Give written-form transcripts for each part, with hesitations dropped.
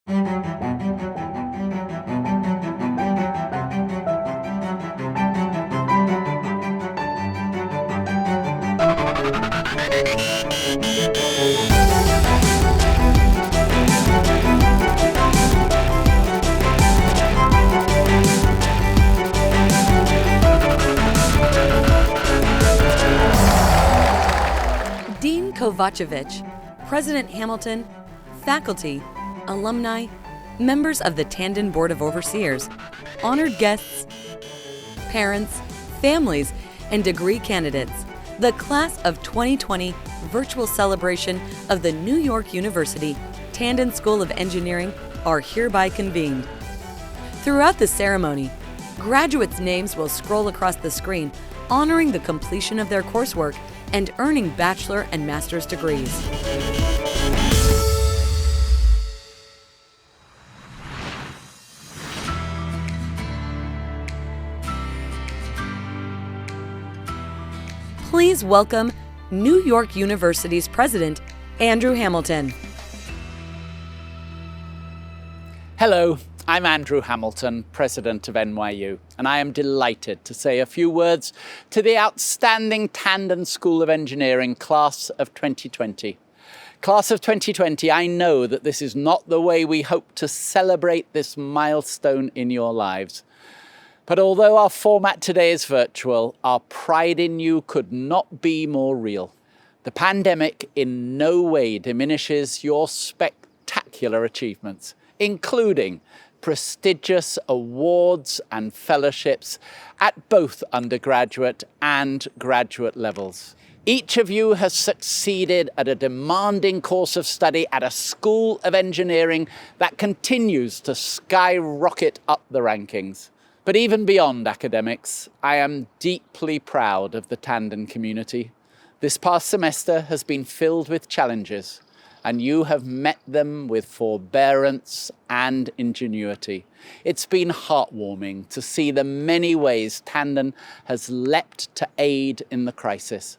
Dean Kovacevic, President Hamilton, faculty, alumni, members of the Tandon Board of Overseers, honored guests, parents, families, and degree candidates, the Class of 2020 virtual celebration of the New York University Tandon School of Engineering are hereby convened. Throughout the ceremony, graduates' names will scroll across the screen, honoring the completion of their coursework and earning bachelor and master's degrees. Please welcome New York University's President, Andrew Hamilton. Hello, I'm Andrew Hamilton, President of NYU, and I am delighted to say a few words to the outstanding Tandon School of Engineering Class of 2020. Class of 2020, I know that this is not the way we hope to celebrate this milestone in your lives. But although our format today is virtual, our pride in you could not be more real. The pandemic in no way diminishes your spectacular achievements, including prestigious awards and fellowships at both undergraduate and graduate levels. Each of you has succeeded at a demanding course of study at a school of engineering that continues to skyrocket up the rankings. But even beyond academics, I am deeply proud of the Tandon community. This past semester has been filled with challenges, and you have met them with forbearance and ingenuity. It's been heartwarming to see the many ways Tandon has leapt to aid in the crisis.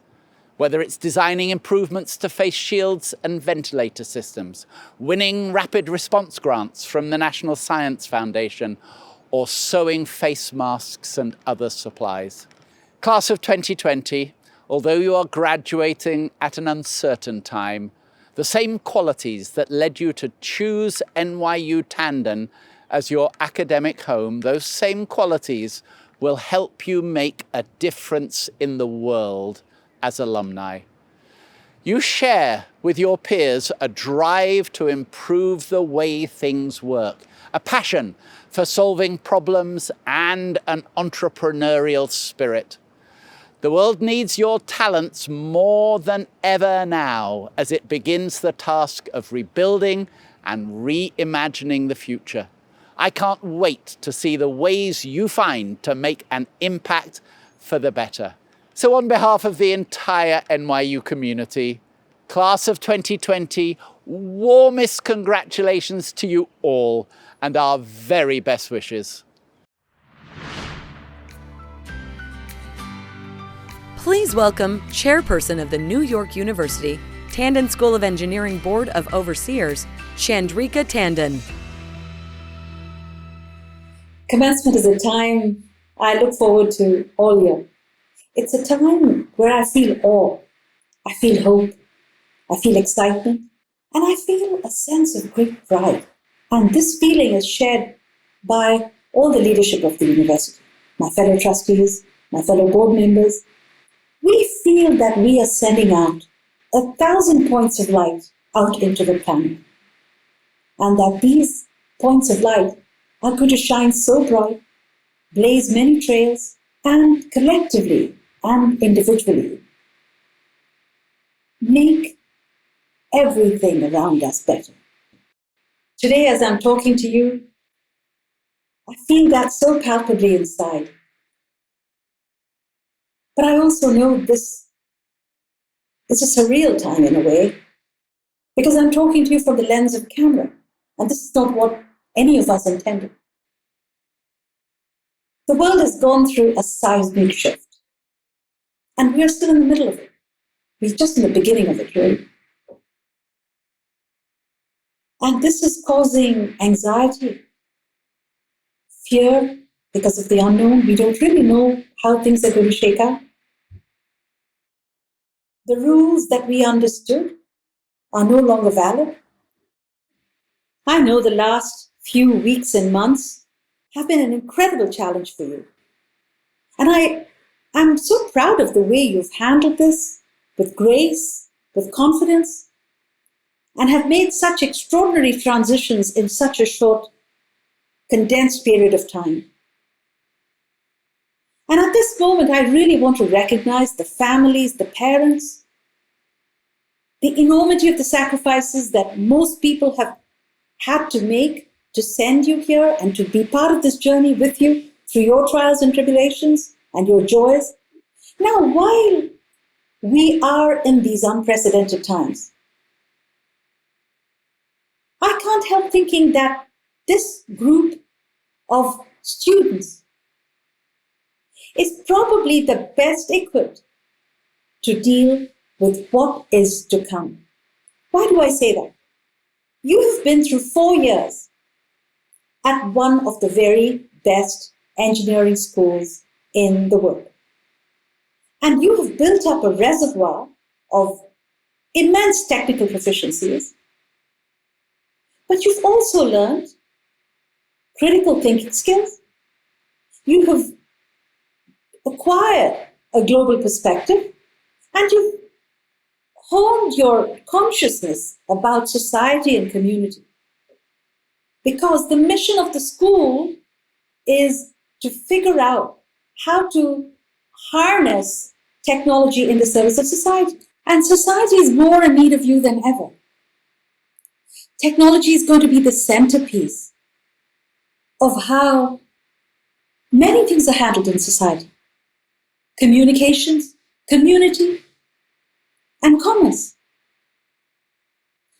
Whether it's designing improvements to face shields and ventilator systems, winning rapid response grants from the National Science Foundation, or sewing face masks and other supplies. Class of 2020, although you are graduating at an uncertain time, the same qualities that led you to choose NYU Tandon as your academic home, those same qualities will help you make a difference in the world as alumni. You share with your peers a drive to improve the way things work, a passion for solving problems, and an entrepreneurial spirit. The world needs your talents more than ever now as it begins the task of rebuilding and reimagining the future. I can't wait to see the ways you find to make an impact for the better. So on behalf of the entire NYU community, Class of 2020, warmest congratulations to you all and our very best wishes. Please welcome Chairperson of the New York University Tandon School of Engineering Board of Overseers, Chandrika Tandon. Commencement is a time I look forward to all year. It's a time where I feel awe, I feel hope, I feel excitement, and I feel a sense of great pride. And this feeling is shared by all the leadership of the university, my fellow trustees, my fellow board members. We feel that we are sending out 1,000 points of light out into the planet, and that these points of light are going to shine so bright, blaze many trails, and collectively and individually make everything around us better. Today, as I'm talking to you, I feel that so palpably inside. But I also know this is a surreal time in a way, because I'm talking to you from the lens of camera, and this is not what any of us intended. The world has gone through a seismic shift, and we're still in the middle of it. We're just in the beginning of it, really. And this is causing anxiety, fear because of the unknown. We don't really know how things are going to shake out. The rules that we understood are no longer valid. I know the last few weeks and months have been an incredible challenge for you. And I'm so proud of the way you've handled this with grace, with confidence, and have made such extraordinary transitions in such a short, condensed period of time. And at this moment, I really want to recognize the families, the parents, the enormity of the sacrifices that most people have had to make to send you here and to be part of this journey with you through your trials and tribulations and your joys. Now, while we are in these unprecedented times, I can't help thinking that this group of students is probably the best equipped to deal with what is to come. Why do I say that? You have been through 4 years at one of the very best engineering schools in the world. And you have built up a reservoir of immense technical proficiencies, but you've also learned critical thinking skills. You have acquired a global perspective, and you've honed your consciousness about society and community. Because the mission of the school is to figure out how to harness technology in the service of society. And society is more in need of you than ever. Technology is going to be the centerpiece of how many things are handled in society. Communications, community, and commerce.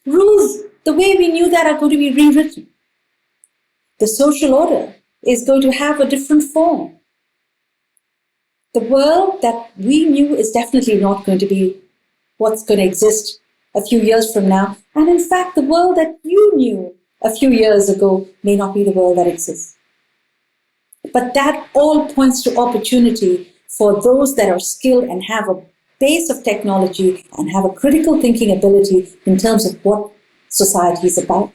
Rules, the way we knew that, are going to be rewritten. The social order is going to have a different form. The world that we knew is definitely not going to be what's going to exist a few years from now. And in fact, the world that you knew a few years ago may not be the world that exists. But that all points to opportunity for those that are skilled and have a base of technology and have a critical thinking ability in terms of what society is about.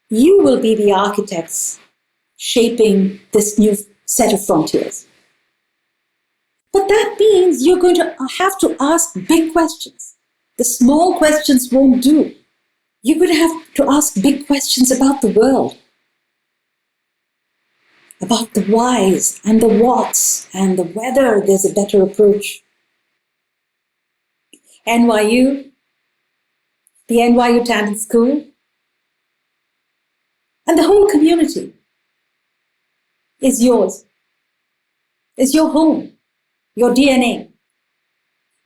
You will be the architects shaping this new set of frontiers. But that means you're going to have to ask big questions. The small questions won't do. You're going to have to ask big questions about the world, about the whys and the whats and the whether there's a better approach. NYU, the NYU Tandon School, and the whole community is yours, is your home, your DNA.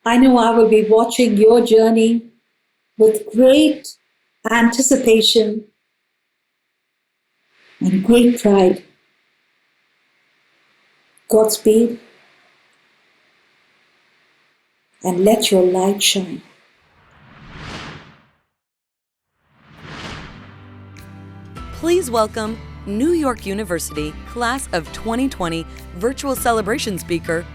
I know I will be watching your journey with great anticipation and great pride. Godspeed, and let your light shine. Please welcome New York University Class of 2020 Virtual Celebration Speaker,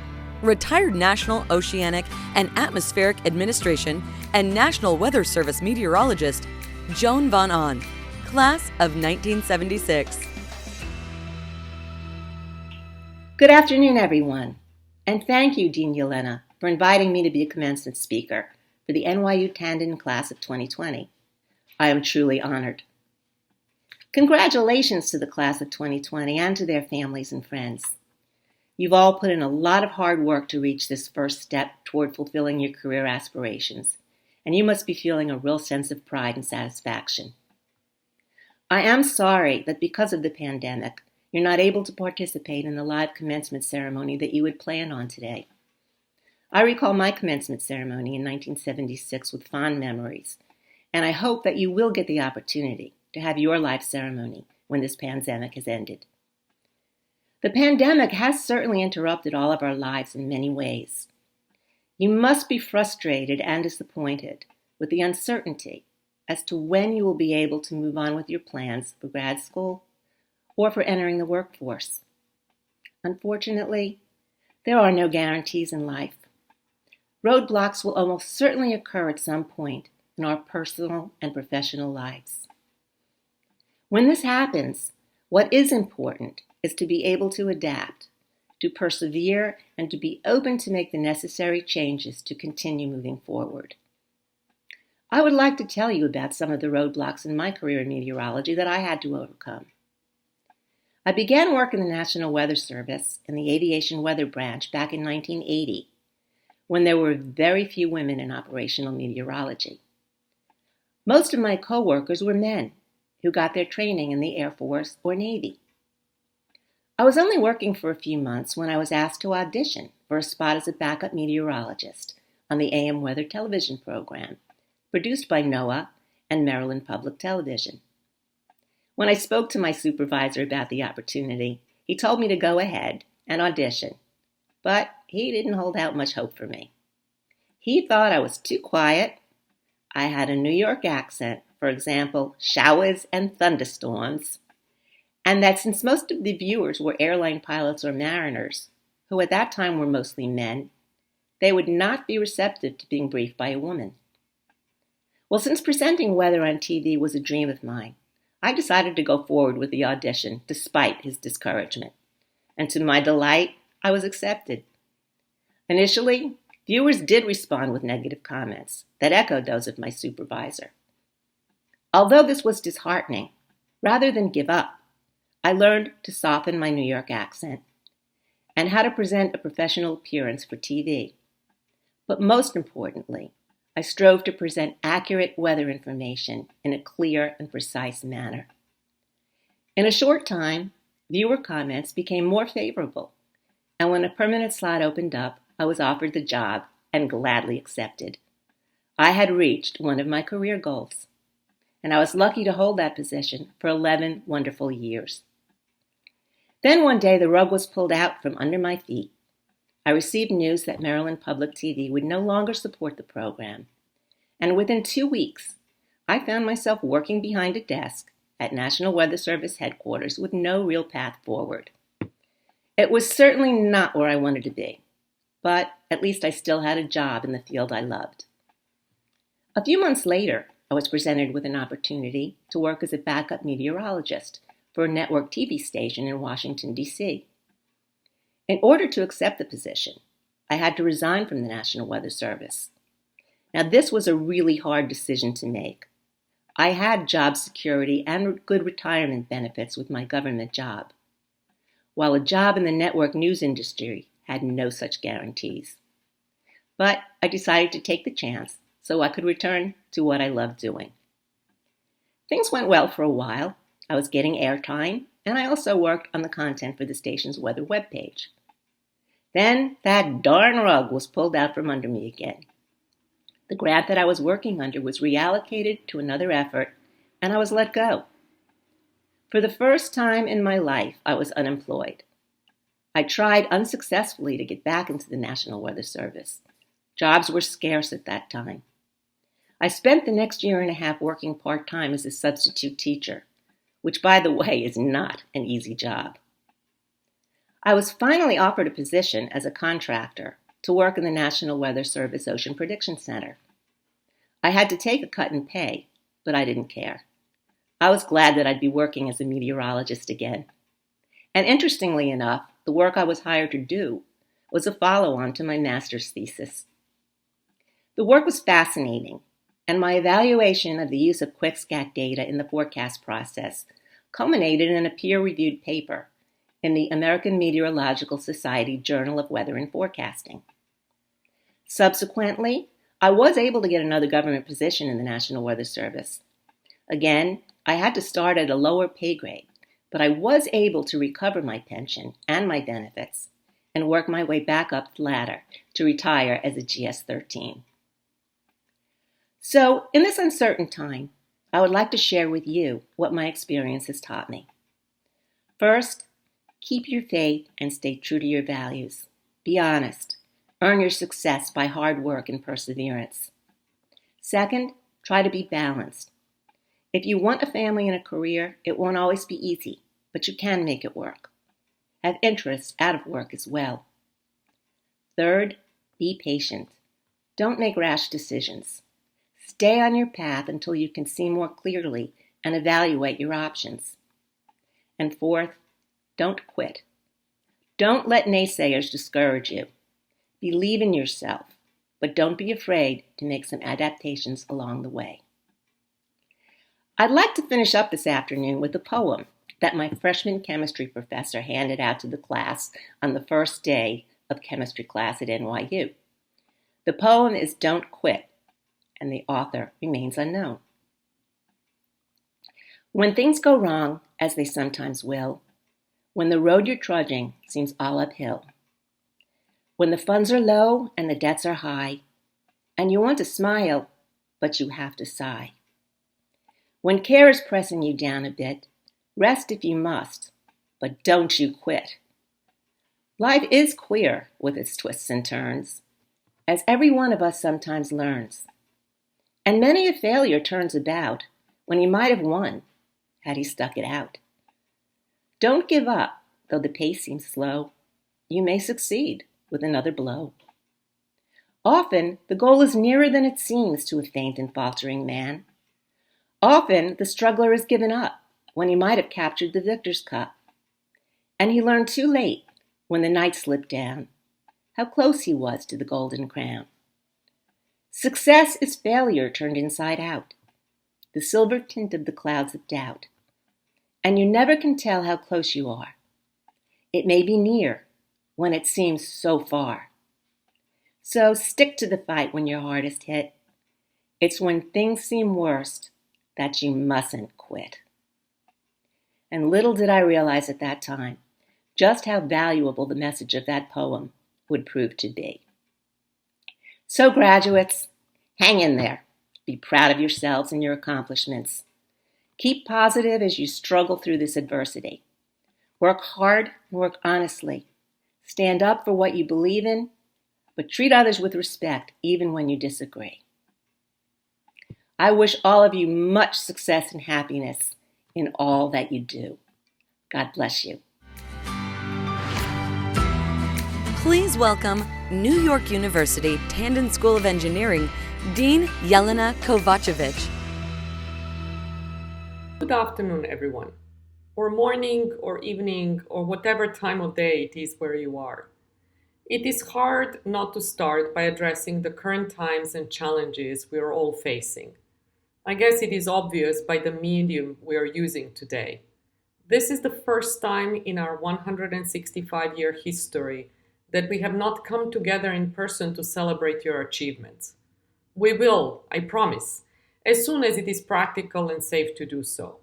retired National Oceanic and Atmospheric Administration and National Weather Service meteorologist, Joan Van On, Class of 1976. Good afternoon, everyone, and thank you, Dean Yelena, for inviting me to be a commencement speaker for the NYU Tandon Class of 2020. I am truly honored. Congratulations to the Class of 2020 and to their families and friends. You've all put in a lot of hard work to reach this first step toward fulfilling your career aspirations, and you must be feeling a real sense of pride and satisfaction. I am sorry that because of the pandemic, you're not able to participate in the live commencement ceremony that you had planned on today. I recall my commencement ceremony in 1976 with fond memories, and I hope that you will get the opportunity to have your live ceremony when this pandemic has ended. The pandemic has certainly interrupted all of our lives in many ways. You must be frustrated and disappointed with the uncertainty as to when you will be able to move on with your plans for grad school or for entering the workforce. Unfortunately, there are no guarantees in life. Roadblocks will almost certainly occur at some point in our personal and professional lives. When this happens, what is important is to be able to adapt, to persevere, and to be open to make the necessary changes to continue moving forward. I would like to tell you about some of the roadblocks in my career in meteorology that I had to overcome. I began work in the National Weather Service in the Aviation Weather Branch back in 1980, when there were very few women in operational meteorology. Most of my coworkers were men who got their training in the Air Force or Navy. I was only working for a few months when I was asked to audition for a spot as a backup meteorologist on the AM weather television program, produced by NOAA and Maryland Public Television. When I spoke to my supervisor about the opportunity, he told me to go ahead and audition, but he didn't hold out much hope for me. He thought I was too quiet, I had a New York accent, for example, showers and thunderstorms, and that since most of the viewers were airline pilots or mariners, who at that time were mostly men, they would not be receptive to being briefed by a woman. Well, since presenting weather on TV was a dream of mine, I decided to go forward with the audition despite his discouragement. And to my delight, I was accepted. Initially, viewers did respond with negative comments that echoed those of my supervisor. Although this was disheartening, rather than give up, I learned to soften my New York accent and how to present a professional appearance for TV. But most importantly, I strove to present accurate weather information in a clear and precise manner. In a short time, viewer comments became more favorable, and when a permanent slot opened up, I was offered the job and gladly accepted. I had reached one of my career goals, and I was lucky to hold that position for 11 wonderful years. Then one day the rug was pulled out from under my feet. I received news that Maryland Public TV would no longer support the program, and within 2 weeks, I found myself working behind a desk at National Weather Service headquarters with no real path forward. It was certainly not where I wanted to be, but at least I still had a job in the field I loved. A few months later, I was presented with an opportunity to work as a backup meteorologist for a network TV station in Washington, D.C. In order to accept the position, I had to resign from the National Weather Service. Now, this was a really hard decision to make. I had job security and good retirement benefits with my government job, while a job in the network news industry had no such guarantees. But I decided to take the chance so I could return to what I loved doing. Things went well for a while. I was getting airtime, and I also worked on the content for the station's weather webpage. Then that darn rug was pulled out from under me again. The grant that I was working under was reallocated to another effort, and I was let go. For the first time in my life, I was unemployed. I tried unsuccessfully to get back into the National Weather Service. Jobs were scarce at that time. I spent the next year and a half working part-time as a substitute teacher, which, by the way, is not an easy job. I was finally offered a position as a contractor to work in the National Weather Service Ocean Prediction Center. I had to take a cut in pay, but I didn't care. I was glad that I'd be working as a meteorologist again. And interestingly enough, the work I was hired to do was a follow-on to my master's thesis. The work was fascinating, and my evaluation of the use of QuickScat data in the forecast process culminated in a peer-reviewed paper in the American Meteorological Society Journal of Weather and Forecasting. Subsequently, I was able to get another government position in the National Weather Service. Again, I had to start at a lower pay grade, but I was able to recover my pension and my benefits and work my way back up the ladder to retire as a GS-13. So, in this uncertain time, I would like to share with you what my experience has taught me. First, keep your faith and stay true to your values. Be honest. Earn your success by hard work and perseverance. Second, try to be balanced. If you want a family and a career, it won't always be easy, but you can make it work. Have interests out of work as well. Third, be patient. Don't make rash decisions. Stay on your path until you can see more clearly and evaluate your options. And fourth, don't quit. Don't let naysayers discourage you. Believe in yourself, but don't be afraid to make some adaptations along the way. I'd like to finish up this afternoon with a poem that my freshman chemistry professor handed out to the class on the first day of chemistry class at NYU. The poem is Don't Quit, and the author remains unknown. When things go wrong, as they sometimes will, when the road you're trudging seems all uphill, when the funds are low and the debts are high, and you want to smile, but you have to sigh, when care is pressing you down a bit, rest if you must, but don't you quit. Life is queer with its twists and turns, as every one of us sometimes learns. And many a failure turns about when he might have won had he stuck it out. Don't give up, though the pace seems slow. You may succeed with another blow. Often, the goal is nearer than it seems to a faint and faltering man. Often, the struggler is given up when he might have captured the victor's cup. And he learned too late, when the night slipped down, how close he was to the golden crown. Success is failure turned inside out, the silver tint of the clouds of doubt. And you never can tell how close you are. It may be near when it seems so far. So stick to the fight when you're hardest hit. It's when things seem worst that you mustn't quit. And little did I realize at that time just how valuable the message of that poem would prove to be. So graduates, hang in there. Be proud of yourselves and your accomplishments. Keep positive as you struggle through this adversity. Work hard and work honestly. Stand up for what you believe in, but treat others with respect even when you disagree. I wish all of you much success and happiness in all that you do. God bless you. Please welcome New York University Tandon School of Engineering, Dean Jelena Kovacevic. Good afternoon, everyone, or morning, or evening, or whatever time of day it is where you are. It is hard not to start by addressing the current times and challenges we are all facing. I guess it is obvious by the medium we are using today. This is the first time in our 165-year history that we have not come together in person to celebrate your achievements. We will, I promise, as soon as it is practical and safe to do so.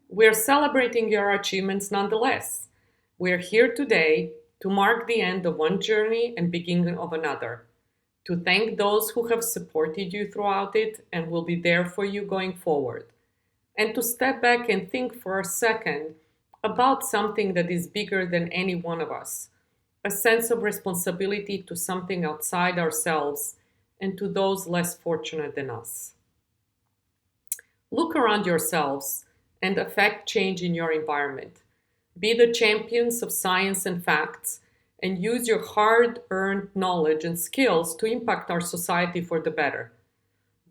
We are celebrating your achievements nonetheless. We are here today to mark the end of one journey and beginning of another, to thank those who have supported you throughout it and will be there for you going forward, and to step back and think for a second about something that is bigger than any one of us, a sense of responsibility to something outside ourselves and to those less fortunate than us. Look around yourselves and affect change in your environment. Be the champions of science and facts, and use your hard-earned knowledge and skills to impact our society for the better.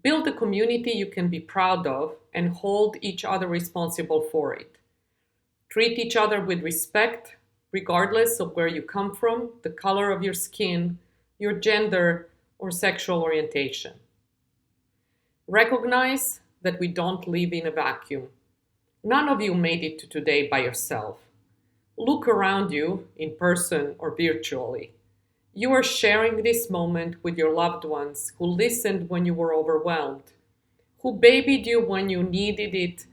Build a community you can be proud of and hold each other responsible for it. Treat each other with respect, regardless of where you come from, the color of your skin, your gender, or sexual orientation. Recognize that we don't live in a vacuum. None of you made it to today by yourself. Look around you, in person or virtually. You are sharing this moment with your loved ones who listened when you were overwhelmed, who babied you when you needed it,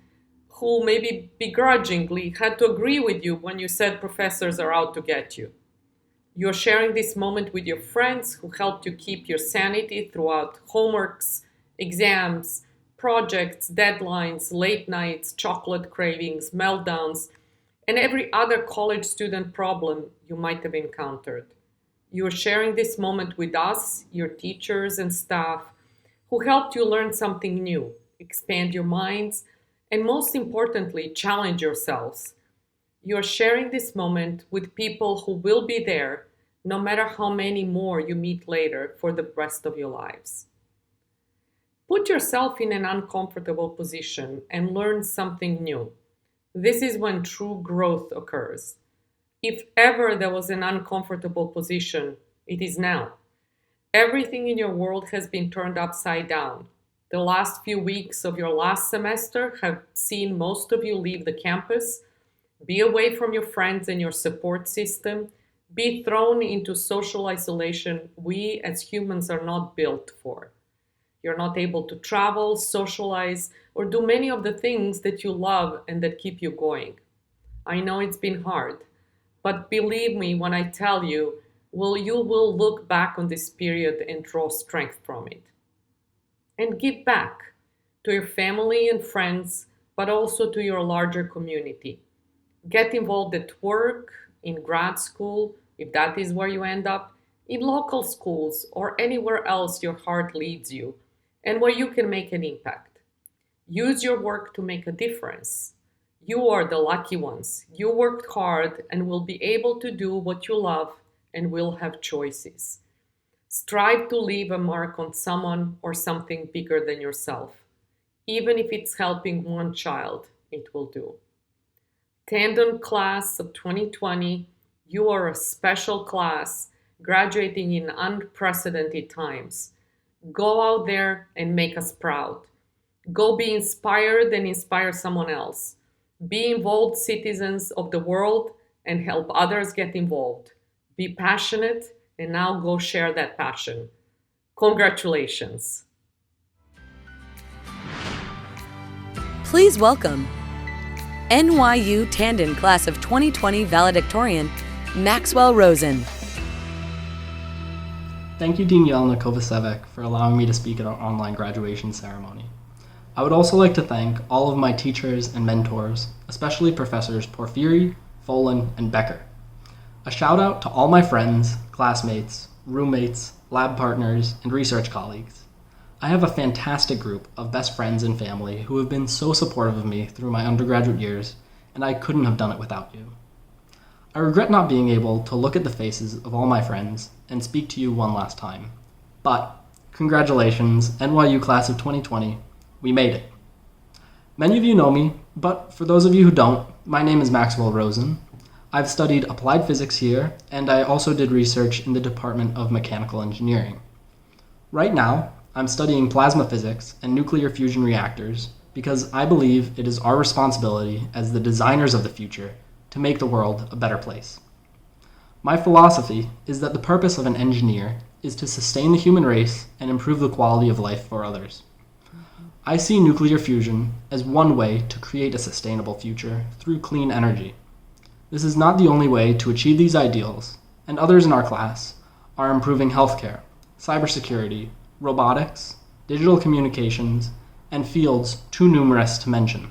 who maybe begrudgingly had to agree with you when you said professors are out to get you. You're sharing this moment with your friends who helped you keep your sanity throughout homeworks, exams, projects, deadlines, late nights, chocolate cravings, meltdowns, and every other college student problem you might have encountered. You are sharing this moment with us, your teachers and staff, who helped you learn something new, expand your minds, And most importantly, challenge yourselves. You're sharing this moment with people who will be there no matter how many more you meet later for the rest of your lives. Put yourself in an uncomfortable position and learn something new. This is when true growth occurs. If ever there was an uncomfortable position, it is now. Everything in your world has been turned upside down. The last few weeks of your last semester have seen most of you leave the campus, be away from your friends and your support system, be thrown into social isolation we as humans are not built for. You're not able to travel, socialize, or do many of the things that you love and that keep you going. I know it's been hard, but believe me when I tell you, you will look back on this period and draw strength from it. And give back to your family and friends, but also to your larger community. Get involved at work, in grad school, if that is where you end up, in local schools, or anywhere else your heart leads you, and where you can make an impact. Use your work to make a difference. You are the lucky ones. You worked hard and will be able to do what you love and will have choices. Strive to leave a mark on someone or something bigger than yourself. Even if it's helping one child, it will do. Tandem class of 2020, you are a special class graduating in unprecedented times. Go out there and make us proud. Go be inspired and inspire someone else. Be involved citizens of the world and help others get involved. Be passionate and now go share that passion. Congratulations. Please welcome NYU Tandon Class of 2020 Valedictorian, Maxwell Rosen. Thank you, Dean Yelena Kovacevic, for allowing me to speak at our online graduation ceremony. I would also like to thank all of my teachers and mentors, especially Professors Porphyry, Folan, and Becker. A shout out to all my friends, classmates, roommates, lab partners, and research colleagues. I have a fantastic group of best friends and family who have been so supportive of me through my undergraduate years, and I couldn't have done it without you. I regret not being able to look at the faces of all my friends and speak to you one last time. But congratulations, NYU Class of 2020, we made it. Many of you know me, but for those of you who don't, my name is Maxwell Rosen. I've studied applied physics here, and I also did research in the Department of Mechanical Engineering. Right now, I'm studying plasma physics and nuclear fusion reactors because I believe it is our responsibility as the designers of the future to make the world a better place. My philosophy is that the purpose of an engineer is to sustain the human race and improve the quality of life for others. I see nuclear fusion as one way to create a sustainable future through clean energy. This is not the only way to achieve these ideals, and others in our class are improving healthcare, cybersecurity, robotics, digital communications, and fields too numerous to mention.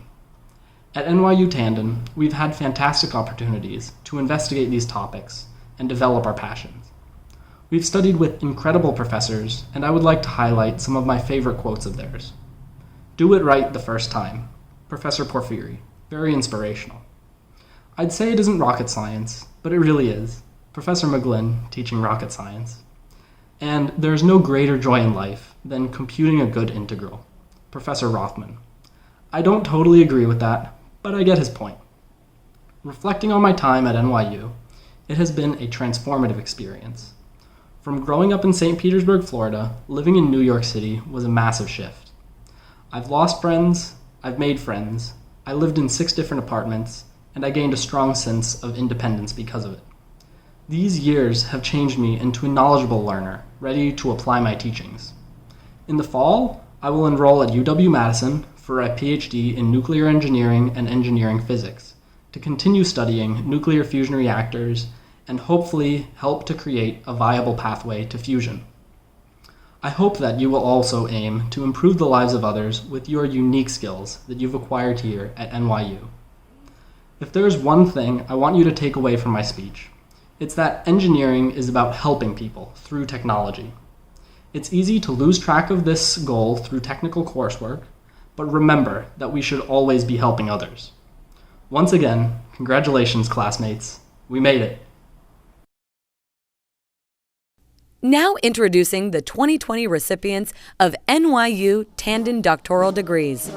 At NYU Tandon, we've had fantastic opportunities to investigate these topics and develop our passions. We've studied with incredible professors, and I would like to highlight some of my favorite quotes of theirs. Do it right the first time. Professor Porphyry, very inspirational. I'd say it isn't rocket science, but it really is. Professor McGlynn teaching rocket science. And there's no greater joy in life than computing a good integral. Professor Rothman. I don't totally agree with that, but I get his point. Reflecting on my time at NYU, it has been a transformative experience. From growing up in St. Petersburg, Florida, living in New York City was a massive shift. I've lost friends, I've made friends, I lived in 6 different apartments, and I gained a strong sense of independence because of it. These years have changed me into a knowledgeable learner, ready to apply my teachings. In the fall, I will enroll at UW-Madison for a PhD in nuclear engineering and engineering physics to continue studying nuclear fusion reactors and hopefully help to create a viable pathway to fusion. I hope that you will also aim to improve the lives of others with your unique skills that you've acquired here at NYU. If there is one thing I want you to take away from my speech, it's that engineering is about helping people through technology. It's easy to lose track of this goal through technical coursework, but remember that we should always be helping others. Once again, congratulations, classmates. We made it. Now introducing the 2020 recipients of NYU Tandon Doctoral Degrees.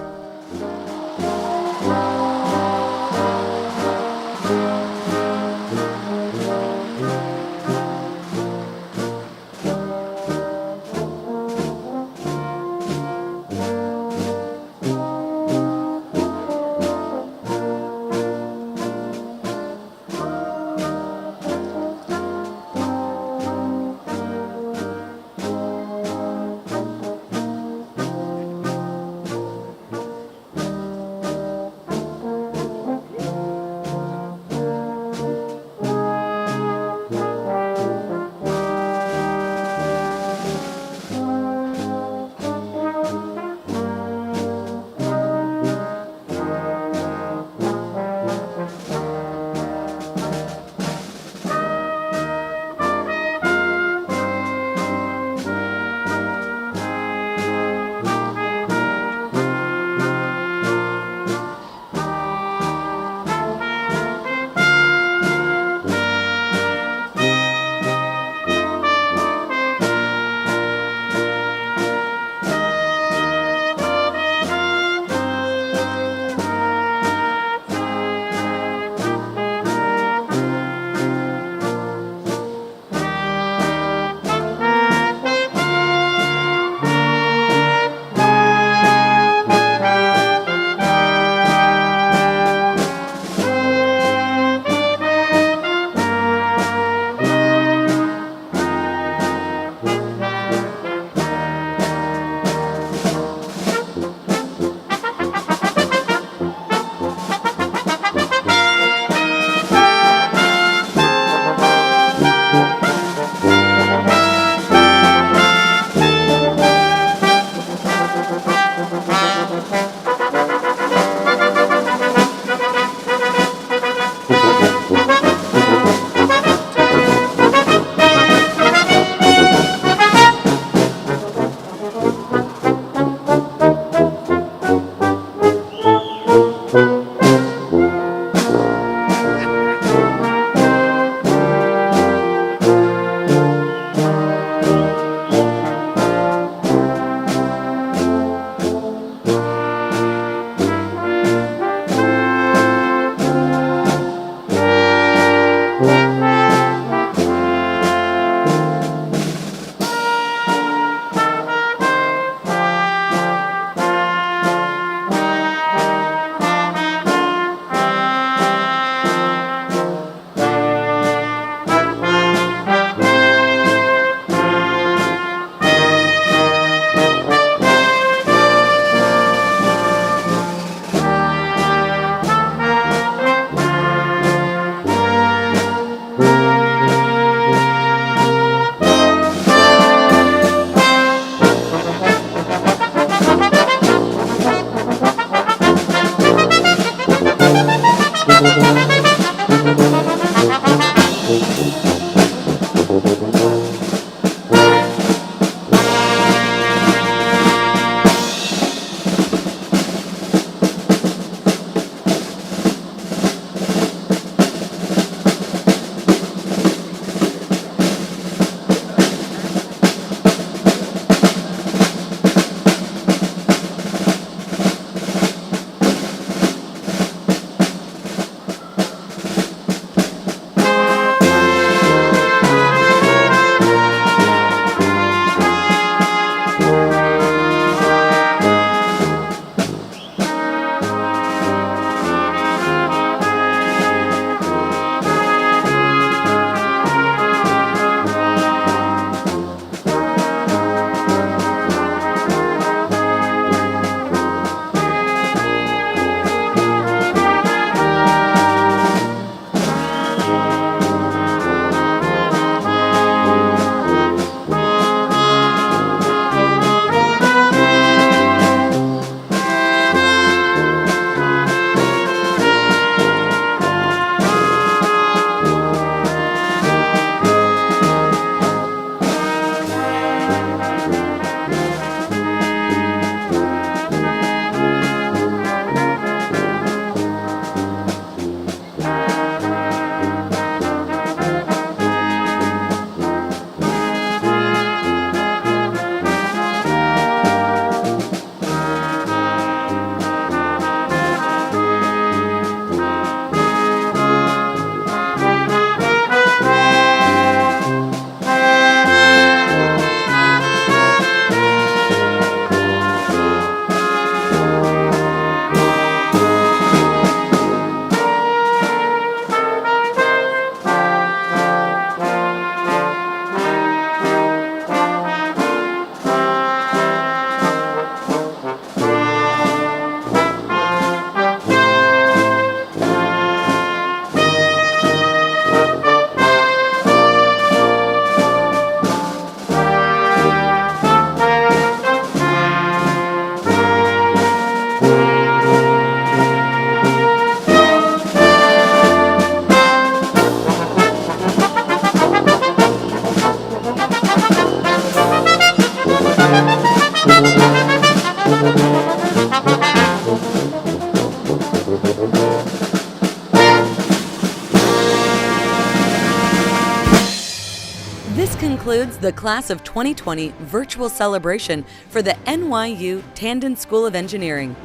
This concludes the Class of 2020 virtual celebration for the NYU Tandon School of Engineering.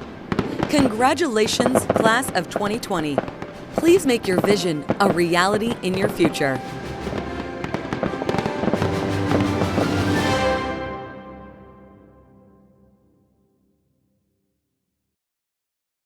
Congratulations, Class of 2020. Please make your vision a reality in your future.